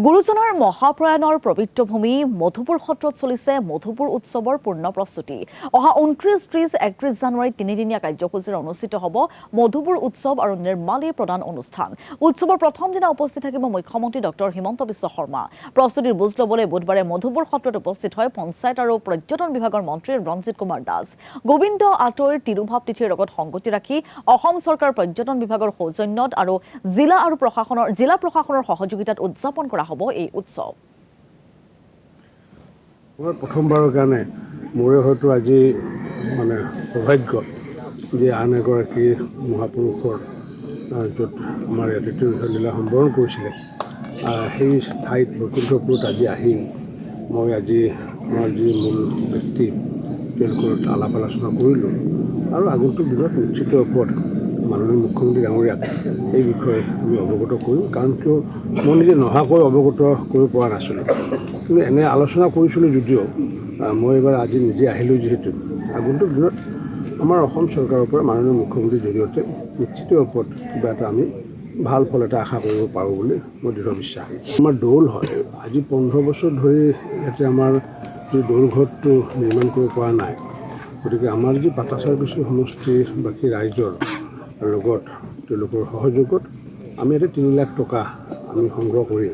গুৰুজনাৰ মহাপ্ৰয়াণৰ পবিত্ৰ ভূমি মধুপুৰ সত্ৰত চলিছে মধুপুৰ উৎসৱৰ পূৰ্ণ প্ৰস্তুতি। অহা 29, 30, 31 জানুৱাৰীত তিনিদিনীয়া কাৰ্যসূচীৰে অনুষ্ঠিত হ'ব মধুপুৰ উৎসৱ আৰু নিৰ্মালী প্ৰদান অনুষ্ঠান। উৎসৱৰ প্ৰথম দিনা উপস্থিত থাকিব মুখ্যমন্ত্ৰী ডক্টৰ হিমন্ত বিশ্ব শৰ্মা। প্ৰস্তুতিৰ বুজ ল'বলৈ বুধবাৰে মধুপুৰ সত্ৰত উপস্থিত হয় পঞ্চায়ত আৰু পৰ্যটন বিভাগৰ মন্ত্ৰী ৰঞ্জিত কুমাৰ দাস। গোবিন্দ আটৈৰ তিৰুভাৱ তিথিৰ লগত সংগতি ৰাখি অসম চৰকাৰ পৰ্যটন বিভাগৰ সৌজন্যত আৰু জিলা প্ৰশাসনৰ সহযোগিতাত উদযাপন কৰা হ'ব এই উৎসৱ। মই প্ৰথমবাৰৰ কাৰণে মোৰে হয়তো আজি সৌভাগ্য যে আন এগৰাকী মহাপুৰুষৰ য'ত আমাৰ ইয়াতে লীলা সম্বৰণ কৰিছিলে সেই ঠাইত বৈকুণ্ঠপুৰত আজি আহি মই আজি আমাৰ যি মূল ব্যক্তি তেওঁলোকৰ আলাপ আলোচনা কৰিলোঁ আৰু আগন্তুক দিনত নিশ্চিত ওপৰত মাননীয় মুখ্যমন্ত্ৰী ডাঙৰীয়াক এই বিষয়ে আমি অৱগত কৰিম। কাৰণ কিয় মই নিজে নহাকৈ অৱগত কৰিব পৰা নাছিলোঁ, কিন্তু এনে আলোচনা কৰিছিলোঁ যদিও মই এইবাৰ আজি নিজে আহিলোঁ যিহেতু আগন্তুক দিনত আমাৰ অসম চৰকাৰৰ পৰা মাননীয় মুখ্যমন্ত্ৰীৰ জৰিয়তে নিশ্চিত ওপৰত কিবা এটা আমি ভাল ফল এটা আশা কৰিব পাৰোঁ বুলি মই দৃঢ় বিশ্বাস। আমাৰ দৌল হয়, আজি 15 বছৰ ধৰি ইয়াতে আমাৰ যি দৌলঘৰটো নিৰ্মাণ কৰিব পৰা নাই। গতিকে আমাৰ যি পাটাচাৰকুছি সমষ্টিৰ বাকী ৰাইজৰ লগত তেওঁলোকৰ সহযোগত আমি ইয়াতে 3 লাখ টকা আমি সংগ্ৰহ কৰি